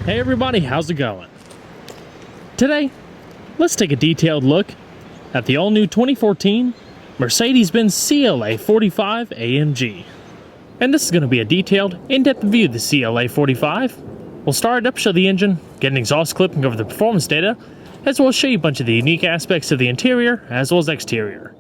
Hey everybody, how's it going? Today, let's take a detailed look at the all-new 2014 Mercedes-Benz CLA45 AMG. And this is going to be a detailed, in-depth view of the CLA45. We'll start it up, show the engine, get an exhaust clip and go over the performance data, as well as show you a bunch of the unique aspects of the interior as well as exterior.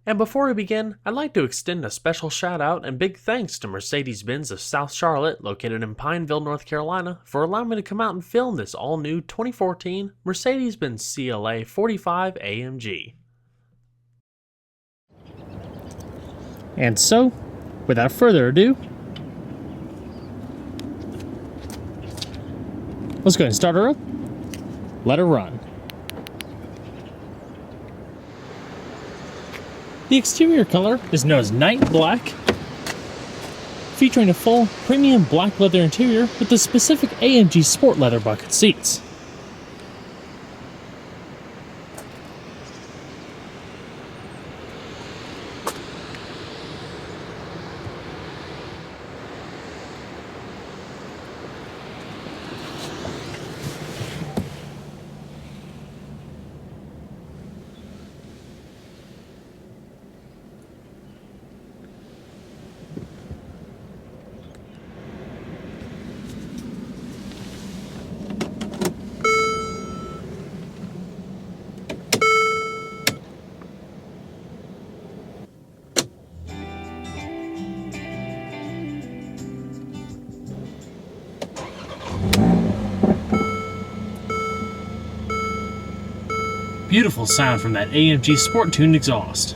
And before we begin, I'd like to extend a special shout out and big thanks to Mercedes-Benz of South Charlotte, located in Pineville, North Carolina, for allowing me to come out and film this all-new 2014 Mercedes-Benz CLA45 AMG. And so, without further ado, let's go ahead and start her up, let her run. The exterior color is known as Night Black, featuring a full premium black leather interior with the specific AMG Sport Leather bucket seats. Beautiful sound from that AMG Sport tuned exhaust.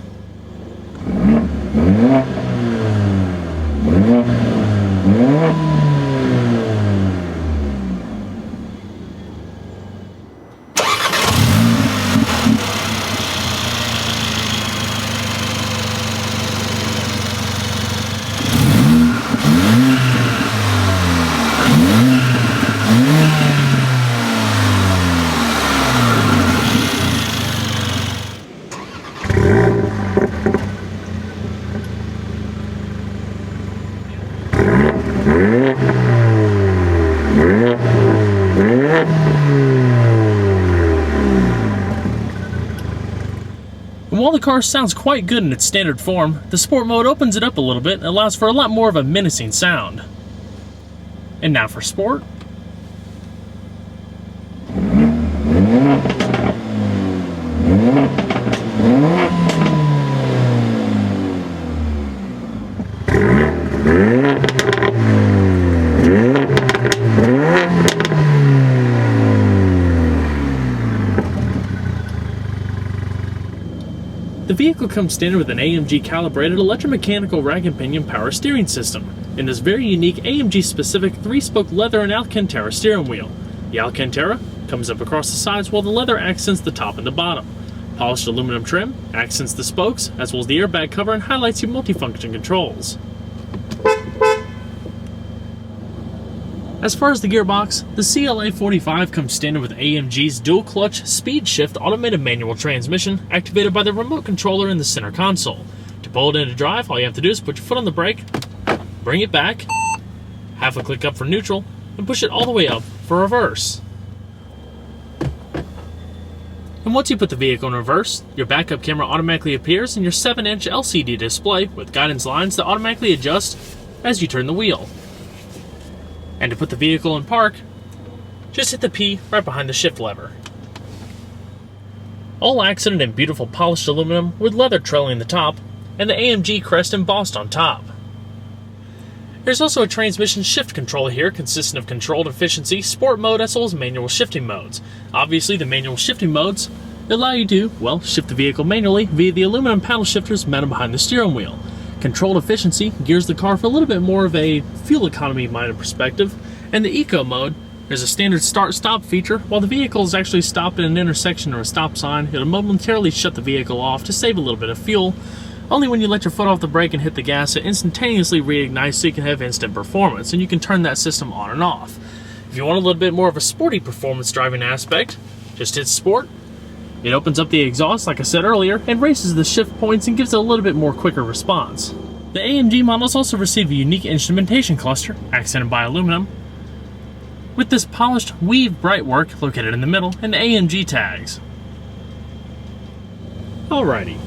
And while the car sounds quite good in its standard form, the Sport mode opens it up a little bit and allows for a lot more of a menacing sound. And now for Sport. The vehicle comes standard with an AMG calibrated electromechanical rack and pinion power steering system, and this very unique AMG specific 3-spoke leather and Alcantara steering wheel. The Alcantara comes up across the sides while the leather accents the top and the bottom. Polished aluminum trim accents the spokes as well as the airbag cover and highlights your multifunction controls. As far as the gearbox, the CLA45 comes standard with AMG's dual-clutch speed-shift automated manual transmission activated by the remote controller in the center console. To pull it into drive, all you have to do is put your foot on the brake, bring it back, half a click up for neutral, and push it all the way up for reverse. And once you put the vehicle in reverse, your backup camera automatically appears in your 7-inch LCD display with guidance lines that automatically adjust as you turn the wheel. And to put the vehicle in park, just hit the P right behind the shift lever. All accented in beautiful polished aluminum with leather trailing the top and the AMG crest embossed on top. There's also a transmission shift controller here consisting of controlled efficiency, sport mode, as well as manual shifting modes. Obviously the manual shifting modes allow you to, well, shift the vehicle manually via the aluminum paddle shifters mounted behind the steering wheel. Controlled efficiency gears the car for a little bit more of a fuel economy minded perspective, and the eco mode, there's a standard start-stop feature. While the vehicle is actually stopped at an intersection or a stop sign, it'll momentarily shut the vehicle off to save a little bit of fuel. Only when you let your foot off the brake and hit the gas, it instantaneously reignites so you can have instant performance, and you can turn that system on and off. If you want a little bit more of a sporty performance driving aspect, just hit Sport. It opens up the exhaust, like I said earlier, and races the shift points and gives it a little bit more quicker response. The AMG models also receive a unique instrumentation cluster, accented by aluminum, with this polished weave brightwork located in the middle and AMG tags. Alrighty,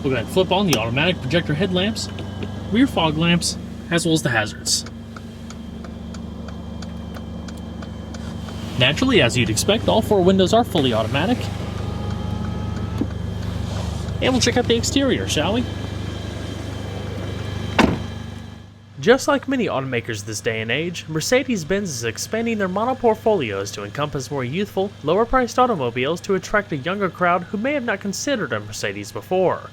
we'll go ahead and flip on the automatic projector headlamps, rear fog lamps, as well as the hazards. Naturally, as you'd expect, all 4 windows are fully automatic. And we'll check out the exterior, shall we? Just like many automakers this day and age, Mercedes-Benz is expanding their model portfolios to encompass more youthful, lower-priced automobiles to attract a younger crowd who may have not considered a Mercedes before.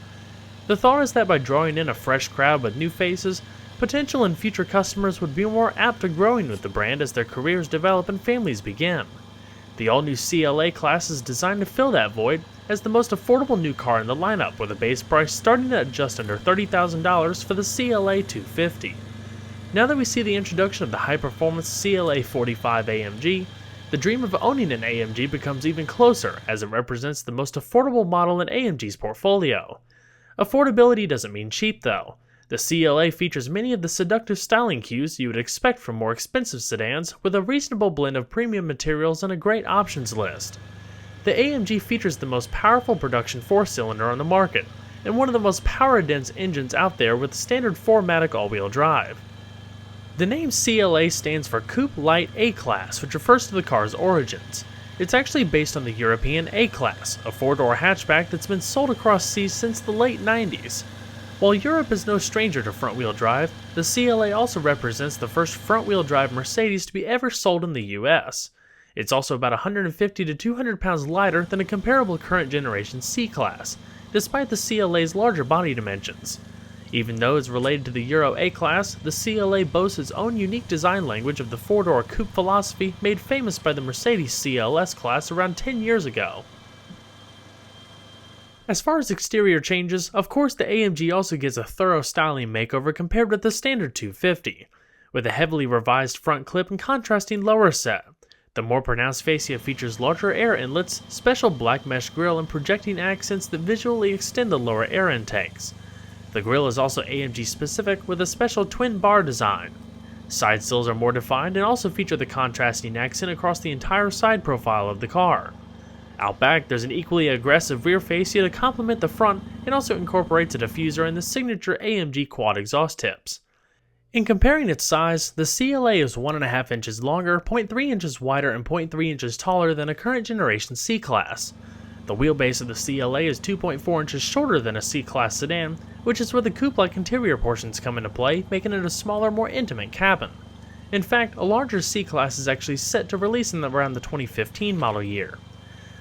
The thought is that by drawing in a fresh crowd with new faces, potential and future customers would be more apt to growing with the brand as their careers develop and families begin. The all-new CLA class is designed to fill that void as the most affordable new car in the lineup, with a base price starting at just under $30,000 for the CLA250. Now that we see the introduction of the high-performance CLA45 AMG, the dream of owning an AMG becomes even closer as it represents the most affordable model in AMG's portfolio. Affordability doesn't mean cheap though. The CLA features many of the seductive styling cues you would expect from more expensive sedans, with a reasonable blend of premium materials and a great options list. The AMG features the most powerful production 4-cylinder on the market, and one of the most power-dense engines out there with standard 4Matic all-wheel drive. The name CLA stands for Coupe Light A-Class, which refers to the car's origins. It's actually based on the European A-Class, a 4-door hatchback that's been sold across seas since the late 90s. While Europe is no stranger to front-wheel drive, the CLA also represents the first front-wheel drive Mercedes to be ever sold in the US. It's also about 150 to 200 pounds lighter than a comparable current generation C-Class, despite the CLA's larger body dimensions. Even though it's related to the Euro A-Class, the CLA boasts its own unique design language of the 4-door coupe philosophy made famous by the Mercedes CLS class around 10 years ago. As far as exterior changes, of course the AMG also gets a thorough styling makeover compared with the standard 250, with a heavily revised front clip and contrasting lower set. The more pronounced fascia features larger air inlets, special black mesh grille, and projecting accents that visually extend the lower air intakes. The grille is also AMG specific with a special twin bar design. Side sills are more defined and also feature the contrasting accent across the entire side profile of the car. Out back, there's an equally aggressive rear fascia to complement the front and also incorporates a diffuser and the signature AMG quad exhaust tips. In comparing its size, the CLA is 1.5 inches longer, 0.3 inches wider, and 0.3 inches taller than a current generation C-Class. The wheelbase of the CLA is 2.4 inches shorter than a C-Class sedan, which is where the coupe-like interior portions come into play, making it a smaller, more intimate cabin. In fact, a larger C-Class is actually set to release in around the 2015 model year.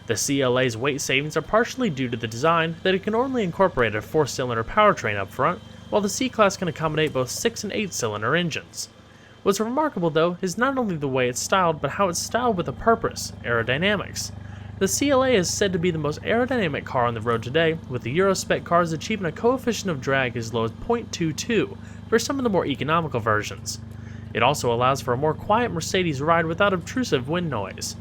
The CLA's weight savings are partially due to the design that it can only incorporate a 4-cylinder powertrain up front, while the C-Class can accommodate both 6 and 8-cylinder engines. What's remarkable though is not only the way it's styled, but how it's styled with a purpose: aerodynamics. The CLA is said to be the most aerodynamic car on the road today, with the Euro spec cars achieving a coefficient of drag as low as 0.22 for some of the more economical versions. It also allows for a more quiet Mercedes ride without obtrusive wind noise.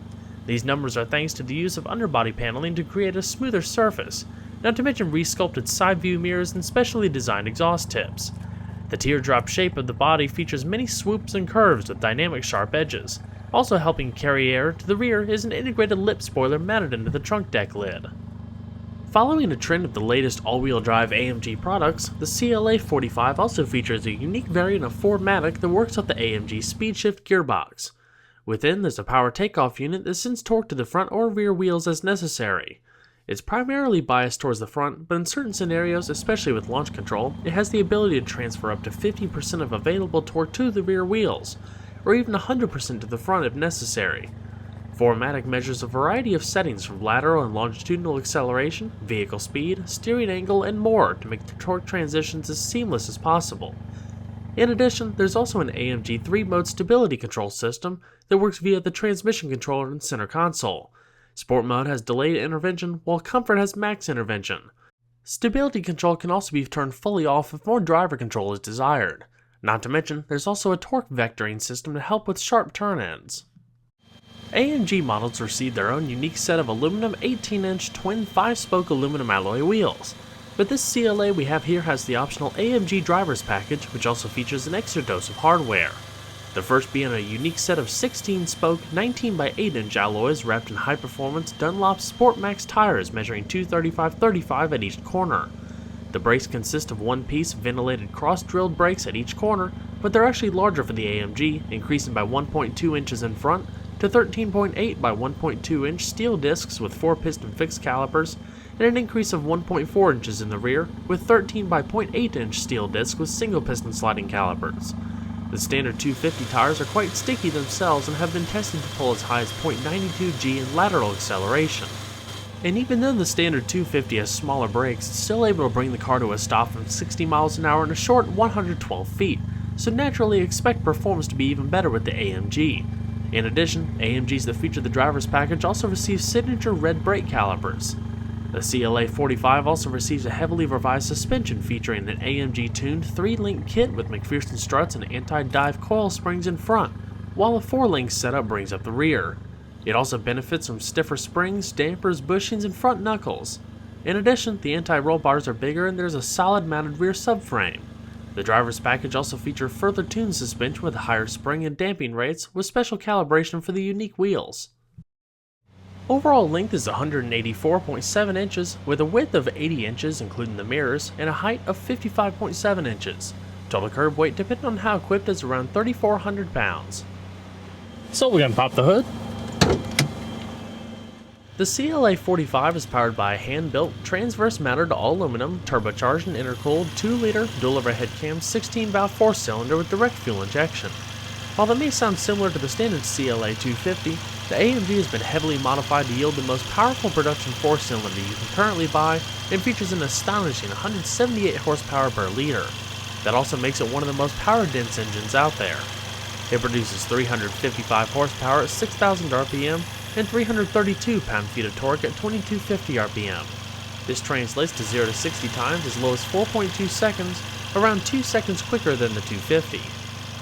These numbers are thanks to the use of underbody paneling to create a smoother surface, not to mention resculpted side view mirrors and specially designed exhaust tips. The teardrop shape of the body features many swoops and curves with dynamic sharp edges. Also helping carry air to the rear is an integrated lip spoiler mounted into the trunk deck lid. Following a trend of the latest all-wheel drive AMG products, the CLA45 also features a unique variant of 4Matic that works off the AMG speed shift gearbox. Within, there's a power takeoff unit that sends torque to the front or rear wheels as necessary. It's primarily biased towards the front, but in certain scenarios, especially with launch control, it has the ability to transfer up to 50% of available torque to the rear wheels, or even 100% to the front if necessary. 4Matic measures a variety of settings from lateral and longitudinal acceleration, vehicle speed, steering angle, and more to make the torque transitions as seamless as possible. In addition, there's also an AMG 3-mode stability control system that works via the transmission controller and center console. Sport mode has delayed intervention, while comfort has max intervention. Stability control can also be turned fully off if more driver control is desired. Not to mention, there's also a torque vectoring system to help with sharp turn ends. AMG models receive their own unique set of aluminum 18-inch twin 5-spoke aluminum alloy wheels. But this CLA we have here has the optional AMG driver's package, which also features an extra dose of hardware. The first being a unique set of 16-spoke 19x8-inch alloys wrapped in high-performance Dunlop Sport Max tires measuring 235/35 at each corner. The brakes consist of one-piece ventilated cross-drilled brakes at each corner, but they're actually larger for the AMG, increasing by 1.2 inches in front to 13.8 by 1.2 inch steel discs with 4-piston fixed calipers, and an increase of 1.4 inches in the rear with 13 by 0.8 inch steel discs with single-piston sliding calipers. The standard 250 tires are quite sticky themselves and have been tested to pull as high as 0.92 G in lateral acceleration. And even though the standard 250 has smaller brakes, it's still able to bring the car to a stop from 60 miles an hour in a short 112 feet, so naturally expect performance to be even better with the AMG. In addition, AMGs that feature the driver's package also receive signature red brake calipers. The CLA45 also receives a heavily revised suspension featuring an AMG-tuned 3-link kit with McPherson struts and anti-dive coil springs in front, while a 4-link setup brings up the rear. It also benefits from stiffer springs, dampers, bushings, and front knuckles. In addition, the anti-roll bars are bigger and there's a solid mounted rear subframe. The driver's package also features further tuned suspension with higher spring and damping rates with special calibration for the unique wheels. Overall length is 184.7 inches with a width of 80 inches including the mirrors and a height of 55.7 inches. Total curb weight depending on how equipped is around 3,400 pounds. So we're going to pop the hood. The CLA45 is powered by a hand-built, transverse-mounted all-aluminum, turbocharged and intercooled 2-liter dual-overhead cam 16-valve 4-cylinder with direct fuel injection. While that may sound similar to the standard CLA250, the AMG has been heavily modified to yield the most powerful production 4-cylinder you can currently buy and features an astonishing 178 horsepower per liter. That also makes it one of the most power-dense engines out there. It produces 355 horsepower at 6,000 RPM and 332 pound-feet of torque at 2250 RPM. This translates to 0 to 60 times as low as 4.2 seconds, around 2 seconds quicker than the 250.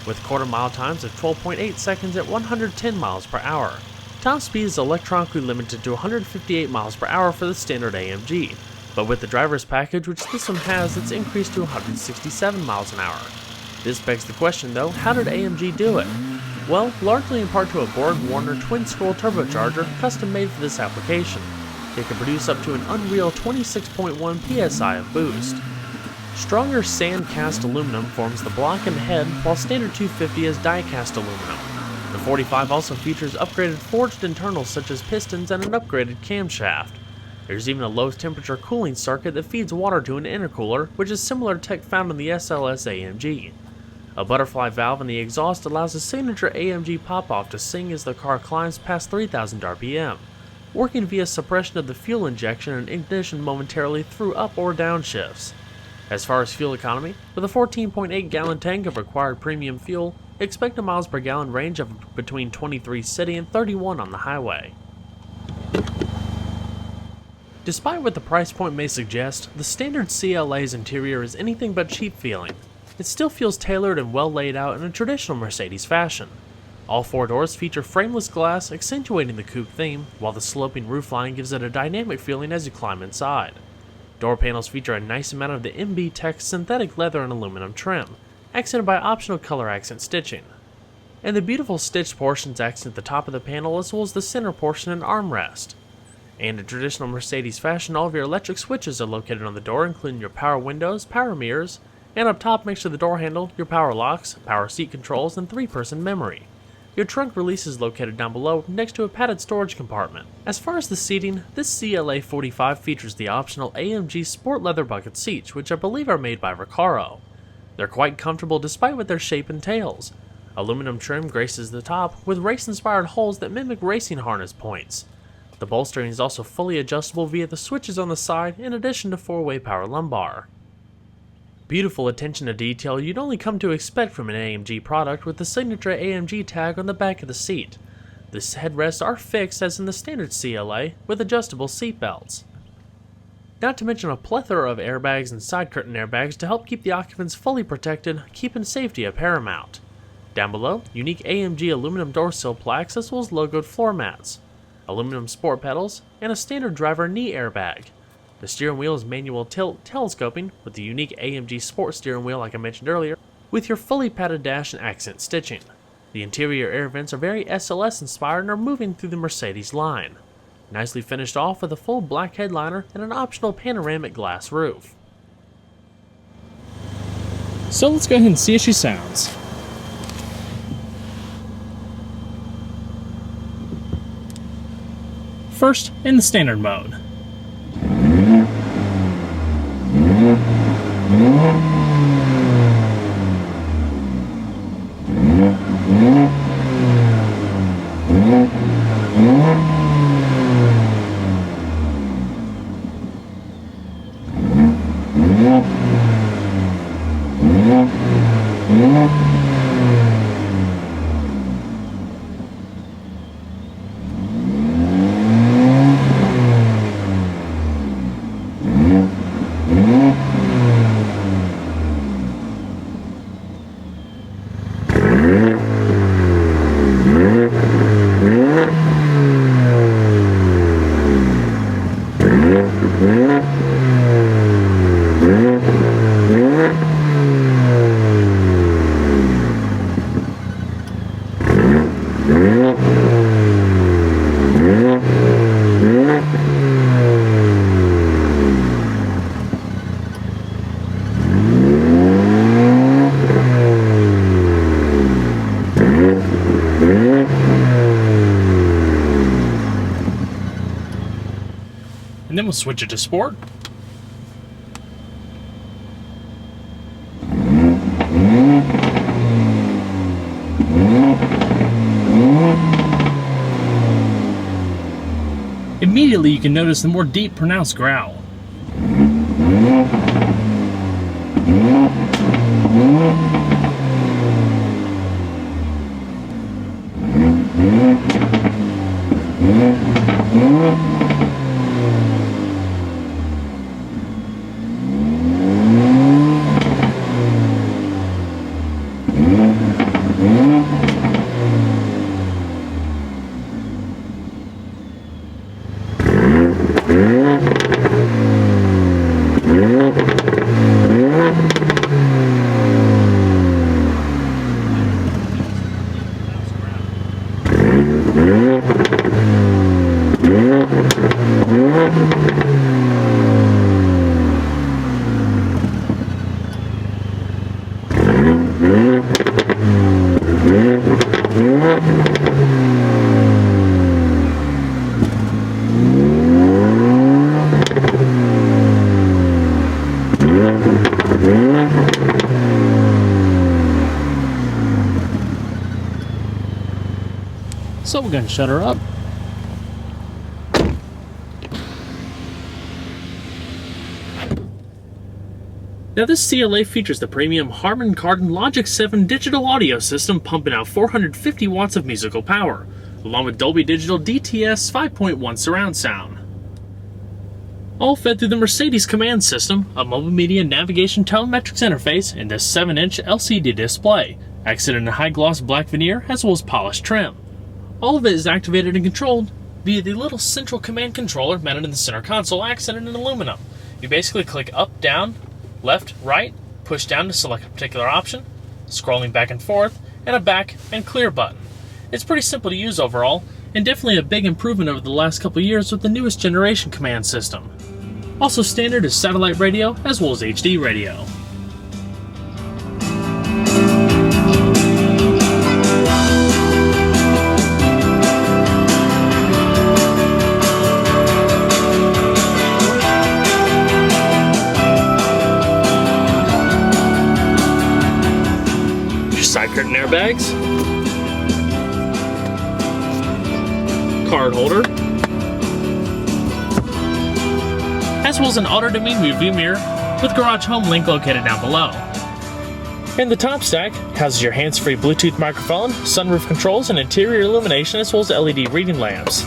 With quarter-mile times of 12.8 seconds at 110 miles per hour. Top speed is electronically limited to 158 miles per hour for the standard AMG, but with the driver's package, which this one has, it's increased to 167 miles an hour. This begs the question though, how did AMG do it? Well, largely in part to a Borg-Warner twin-scroll turbocharger custom made for this application. It can produce up to an unreal 26.1 psi of boost. Stronger sand-cast aluminum forms the block and head, while standard 250 is die-cast aluminum. The 45 also features upgraded forged internals such as pistons and an upgraded camshaft. There's even a low-temperature cooling circuit that feeds water to an intercooler, which is similar to tech found in the SLS AMG. A butterfly valve in the exhaust allows a signature AMG pop-off to sing as the car climbs past 3,000 RPM, working via suppression of the fuel injection and ignition momentarily through up or down shifts. As far as fuel economy, with a 14.8 gallon tank of required premium fuel, expect a miles per gallon range of between 23 city and 31 on the highway. Despite what the price point may suggest, the standard CLA's interior is anything but cheap feeling. It still feels tailored and well laid out in a traditional Mercedes fashion. All 4 doors feature frameless glass accentuating the coupe theme, while the sloping roofline gives it a dynamic feeling as you climb inside. Door panels feature a nice amount of the MB Tech synthetic leather and aluminum trim, accented by optional color accent stitching. And the beautiful stitched portions accent the top of the panel as well as the center portion and armrest. And in traditional Mercedes fashion, all of your electric switches are located on the door, including your power windows, power mirrors, and up top next to the door handle, your power locks, power seat controls, and 3-person memory. Your trunk release is located down below next to a padded storage compartment. As far as the seating, this CLA45 features the optional AMG Sport Leather bucket seats, which I believe are made by Recaro. They're quite comfortable despite what their shape entails. Aluminum trim graces the top with race-inspired holes that mimic racing harness points. The bolstering is also fully adjustable via the switches on the side in addition to 4-way power lumbar. Beautiful attention to detail you'd only come to expect from an AMG product with the signature AMG tag on the back of the seat. The headrests are fixed as in the standard CLA with adjustable seat belts. Not to mention a plethora of airbags and side curtain airbags to help keep the occupants fully protected, keeping safety a paramount. Down below, unique AMG aluminum door sill plaques as well as logoed floor mats, aluminum sport pedals, and a standard driver knee airbag. The steering wheel is manual tilt telescoping with the unique AMG Sport steering wheel like I mentioned earlier, with your fully padded dash and accent stitching. The interior air vents are very SLS inspired and are moving through the Mercedes line. Nicely finished off with a full black headliner and an optional panoramic glass roof. So let's go ahead and see how she sounds. First, in the standard mode. And then we'll switch it to Sport. Immediately you can notice the more deep pronounced growl. So we're going to shut her up. Now this CLA features the premium Harman Kardon Logic 7 digital audio system pumping out 450 watts of musical power, along with Dolby Digital DTS 5.1 surround sound. All fed through the Mercedes command system, a mobile media navigation telemetrics interface, and this 7-inch LCD display, accented in high gloss black veneer as well as polished trim. All of it is activated and controlled via the little central command controller mounted in the center console, accented in aluminum. You basically click up, down, left, right, push down to select a particular option, scrolling back and forth, and a back and clear button. It's pretty simple to use overall, and definitely a big improvement over the last couple years with the newest generation command system. Also standard is satellite radio as well as HD radio. Side curtain airbags, card holder, as well as an auto-dimming rearview mirror with garage home link located down below. And the top stack houses your hands-free Bluetooth microphone, sunroof controls, and interior illumination as well as LED reading lamps.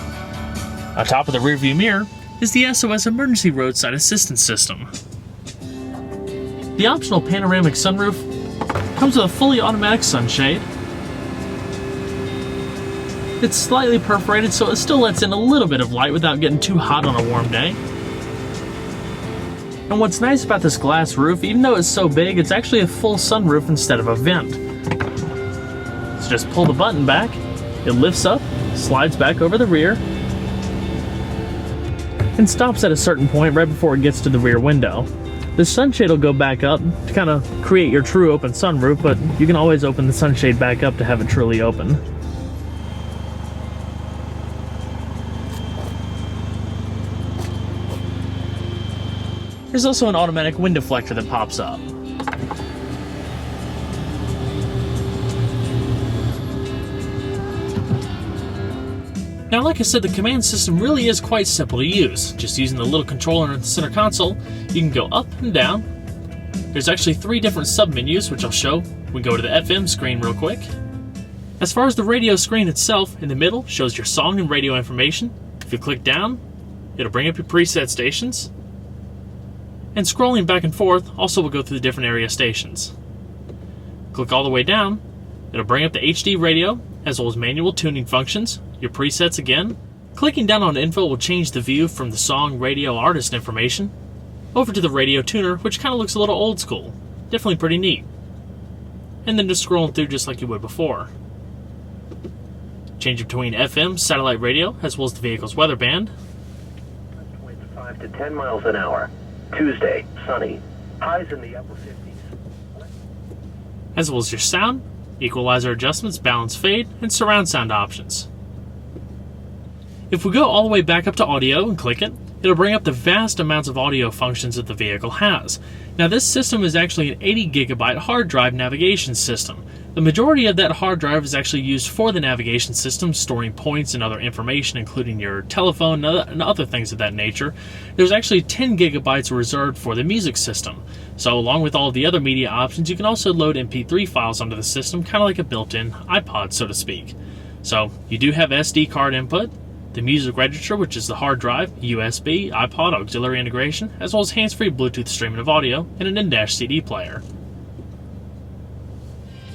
On top of the rearview mirror is the SOS Emergency Roadside Assistance System. The optional panoramic sunroof comes with a fully automatic sunshade. It's slightly perforated so it still lets in a little bit of light without getting too hot on a warm day. And what's nice about this glass roof, even though it's so big, it's actually a full sunroof instead of a vent. It's just pull the button back, it lifts up, slides back over the rear, and stops at a certain point right before it gets to the rear window. The sunshade will go back up to kind of create your true open sunroof, but you can always open the sunshade back up to have it truly open. There's also an automatic wind deflector that pops up. Now, like I said, the command system really is quite simple to use. Just using the little controller in the center console, you can go up and down. There's actually 3 different sub-menus, which I'll show. We go to the FM screen real quick. As far as the radio screen itself, in the middle shows your song and radio information. If you click down, it'll bring up your preset stations. And scrolling back and forth also will go through the different area stations. Click all the way down, it'll bring up the HD radio, as well as manual tuning functions, your presets again. Clicking down on info will change the view from the song, radio, artist information over to the radio tuner, which kind of looks a little old school. Definitely pretty neat. And then just scrolling through just like you would before. Change between FM, satellite radio, as well as the vehicle's weather band. 5 to 10 miles an hour. Tuesday, sunny. Highs in the upper 50s. As well as your sound, equalizer adjustments, balance fade, and surround sound options. If we go all the way back up to audio and click it, it'll bring up the vast amounts of audio functions that the vehicle has. Now, this system is actually an 80 gigabyte hard drive navigation system. The majority of that hard drive is actually used for the navigation system, storing points and other information, including your telephone and other things of that nature. There's actually 10 gigabytes reserved for the music system. So along with all the other media options, you can also load MP3 files onto the system, kind of like a built-in iPod, so to speak. So you do have SD card input, the music register, which is the hard drive, USB, iPod auxiliary integration, as well as hands-free Bluetooth streaming of audio, and an in-dash CD player.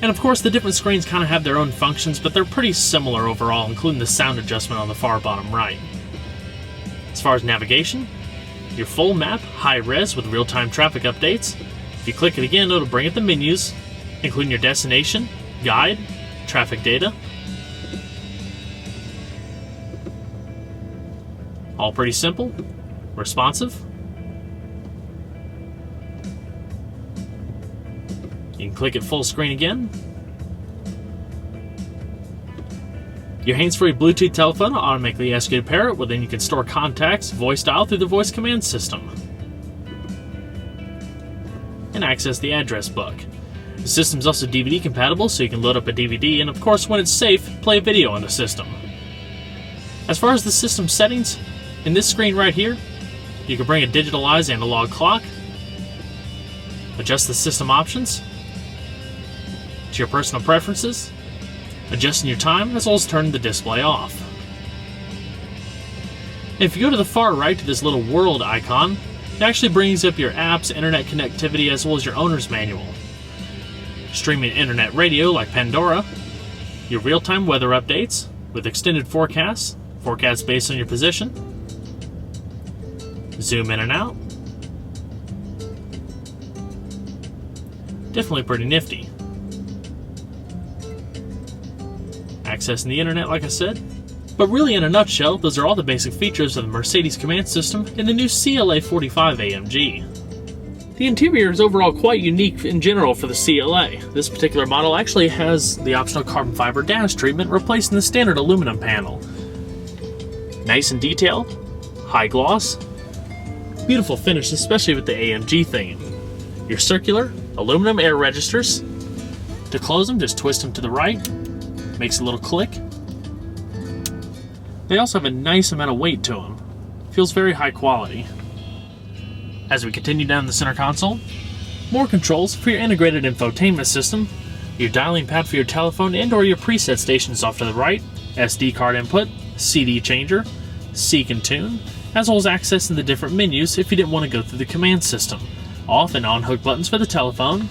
And of course, the different screens kind of have their own functions, but they're pretty similar overall, including the sound adjustment on the far bottom right. As far as navigation, your full map, high res with real-time traffic updates. If you click it again, it'll bring up the menus, including your destination, guide, traffic data. All pretty simple, responsive. You can click it full screen again. Your hands-free Bluetooth telephone will automatically ask you to pair it, where then you can store contacts, voice dial through the voice command system. And access the address book. The system is also DVD compatible, so you can load up a DVD and, of course, when it's safe, play a video on the system. As far as the system settings, in this screen right here, you can bring a digitalized analog clock, adjust the system options, to your personal preferences, adjusting your time, as well as turning the display off. And if you go to the far right to this little world icon, it actually brings up your apps, internet connectivity, as well as your owner's manual. Streaming internet radio like Pandora, your real-time weather updates with extended forecasts based on your position, zoom in and out. Definitely pretty nifty. Accessing the internet, like I said. But really, in a nutshell, those are all the basic features of the Mercedes command system in the new CLA45 AMG. The interior is overall quite unique in general for the CLA. This particular model actually has the optional carbon fiber dash treatment, replacing the standard aluminum panel. Nice and detailed, high gloss, beautiful finish, especially with the AMG theme. Your circular aluminum air registers. To close them, just twist them to the right. Makes a little click. They also have a nice amount of weight to them. Feels very high quality. As we continue down the center console, more controls for your integrated infotainment system, your dialing pad for your telephone and or your preset stations off to the right, SD card input, CD changer, seek and tune, as well as accessing the different menus if you didn't want to go through the command system. Off and on hook buttons for the telephone,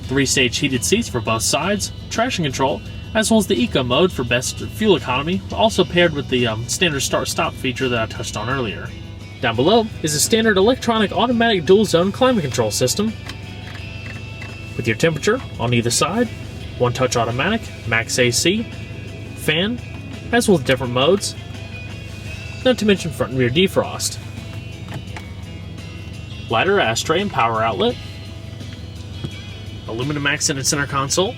3-stage heated seats for both sides, traction control, as well as the eco mode for best fuel economy, also paired with the standard start-stop feature that I touched on earlier. Down below is a standard electronic automatic dual zone climate control system with your temperature on either side, one-touch automatic, max AC, fan, as well as different modes, not to mention front and rear defrost, lighter ashtray and power outlet, aluminum accented center console,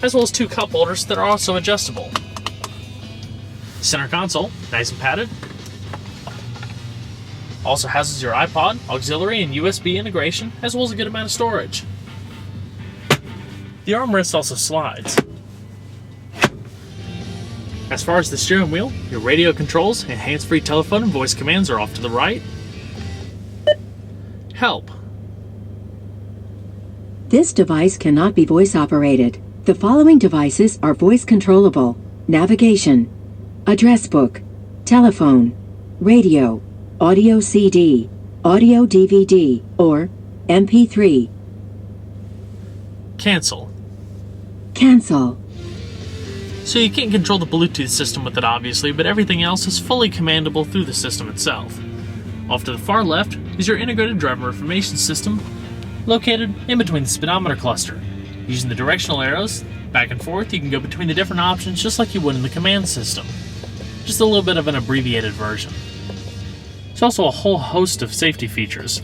as well as 2 cup holders that are also adjustable. Center console, nice and padded. Also houses your iPod, auxiliary, and USB integration, as well as a good amount of storage. The armrest also slides. As far as the steering wheel, your radio controls and hands-free telephone and voice commands are off to the right. Help. This device cannot be voice operated. The following devices are voice controllable: navigation, address book, telephone, radio, audio CD, audio DVD, or MP3. Cancel. Cancel. So you can't control the Bluetooth system with it obviously, but everything else is fully commandable through the system itself. Off to the far left is your integrated driver information system, located in between the speedometer cluster. Using the directional arrows, back and forth, you can go between the different options just like you would in the command system. Just a little bit of an abbreviated version. There's also a whole host of safety features,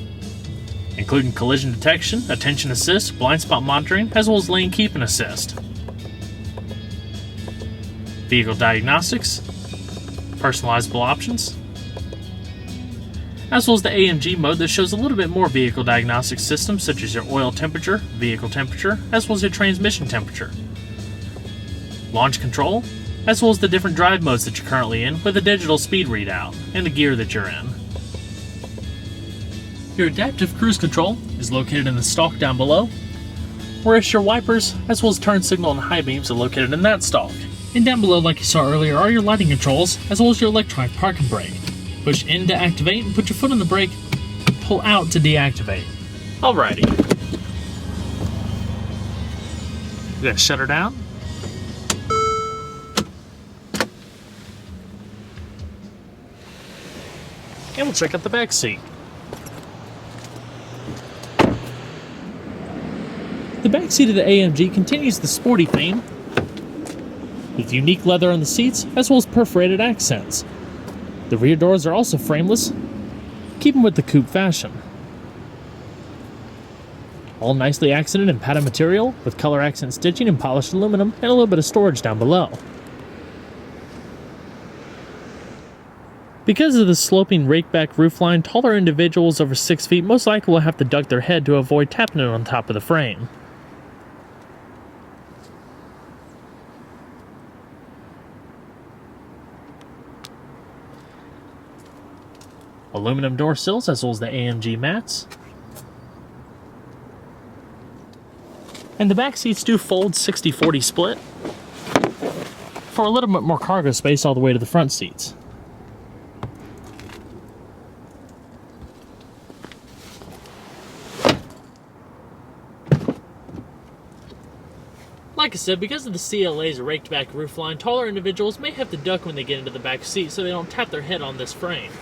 including collision detection, attention assist, blind spot monitoring, as well as lane keep and assist. Vehicle diagnostics, personalizable options, as well as the AMG mode that shows a little bit more vehicle diagnostic systems such as your oil temperature, vehicle temperature, as well as your transmission temperature. Launch control, as well as the different drive modes that you're currently in with a digital speed readout and the gear that you're in. Your adaptive cruise control is located in the stalk down below, whereas your wipers, as well as turn signal and high beams, are located in that stalk. And down below, like you saw earlier, are your lighting controls, as well as your electronic parking brake. Push in to activate, and put your foot on the brake, pull out to deactivate. Alrighty. We gotta shut her down. And we'll check out the back seat. The back seat of the AMG continues the sporty theme, with unique leather on the seats, as well as perforated accents. The rear doors are also frameless, keeping with the coupe fashion. All nicely accented in pattern material, with color accent stitching and polished aluminum, and a little bit of storage down below. Because of the sloping rakeback roofline, taller individuals over 6 feet most likely will have to duck their head to avoid tapping it on top of the frame. Aluminum door sills, as well as the AMG mats. And the back seats do fold 60-40 split for a little bit more cargo space all the way to the front seats. Like I said, because of the CLA's raked back roofline, taller individuals may have to duck when they get into the back seat so they don't tap their head on this frame.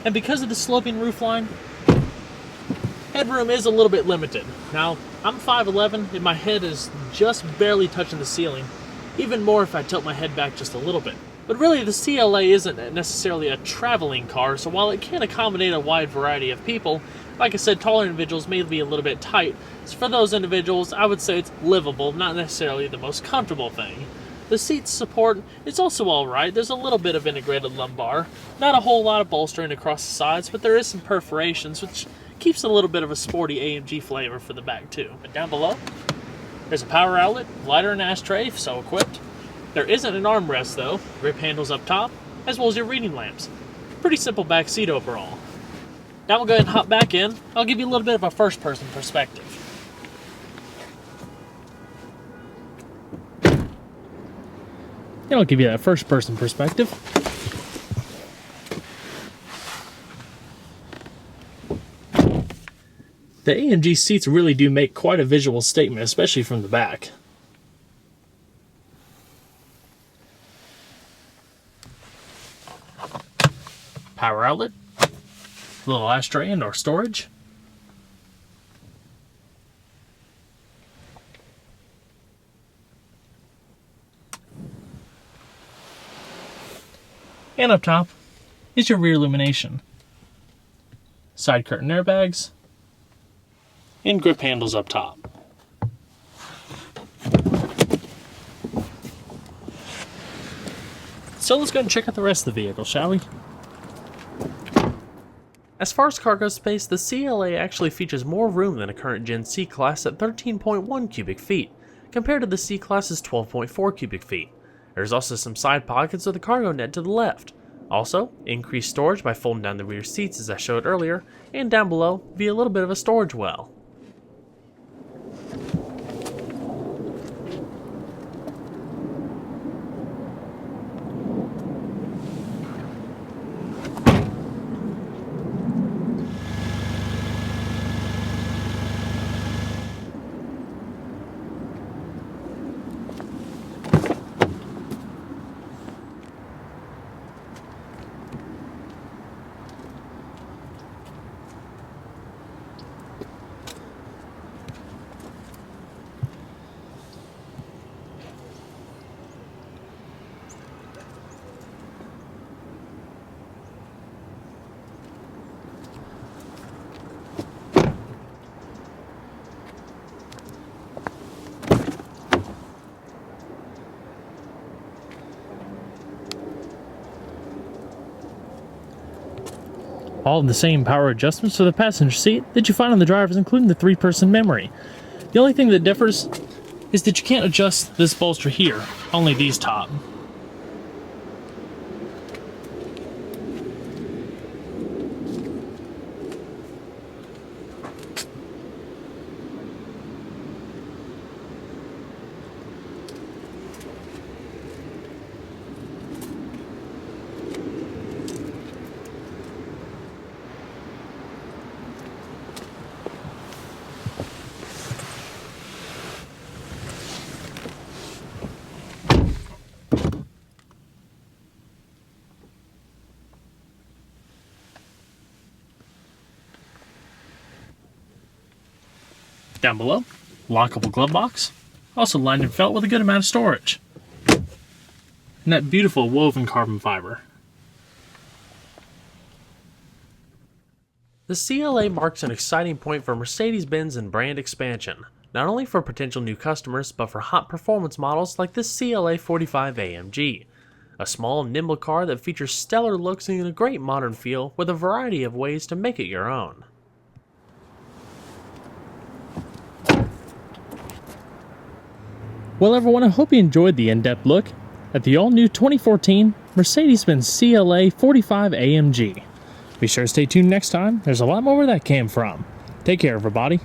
And because of the sloping roofline, headroom is a little bit limited. Now, I'm 5'11", and my head is just barely touching the ceiling, even more if I tilt my head back just a little bit. But really, the CLA isn't necessarily a traveling car, so while it can accommodate a wide variety of people, like I said, taller individuals may be a little bit tight. So for those individuals, I would say it's livable, not necessarily the most comfortable thing. The seat support is also alright. There's a little bit of integrated lumbar. Not a whole lot of bolstering across the sides, but there is some perforations, which keeps a little bit of a sporty AMG flavor for the back too. But down below, there's a power outlet, lighter and ashtray if so equipped. There isn't an armrest though. Grip handles up top, as well as your reading lamps. Pretty simple back seat overall. Now we'll go ahead and hop back in. I'll give you a little bit of a first-person perspective. And I'll give you that first-person perspective. The AMG seats really do make quite a visual statement, especially from the back. Power outlet, little ashtray and or storage. And up top is your rear illumination. Side curtain airbags. And grip handles up top. So let's go and check out the rest of the vehicle, shall we? As far as cargo space, the CLA actually features more room than a current gen C-Class at 13.1 cubic feet, compared to the C-Class's 12.4 cubic feet. There's also some side pockets with a cargo net to the left. Also, increased storage by folding down the rear seats as I showed earlier, and down below via a little bit of a storage well. All of the same power adjustments for the passenger seat that you find on the drivers, including the 3-person memory. The only thing that differs is that you can't adjust this bolster here, only these top. Down below, lockable glove box, also lined and felt with a good amount of storage. And that beautiful woven carbon fiber. The CLA marks an exciting point for Mercedes-Benz and brand expansion, not only for potential new customers, but for hot performance models like this CLA45 AMG. A small, nimble car that features stellar looks and a great modern feel with a variety of ways to make it your own. Well everyone, I hope you enjoyed the in-depth look at the all-new 2014 Mercedes-Benz CLA45 AMG. Be sure to stay tuned next time, there's a lot more where that came from. Take care everybody.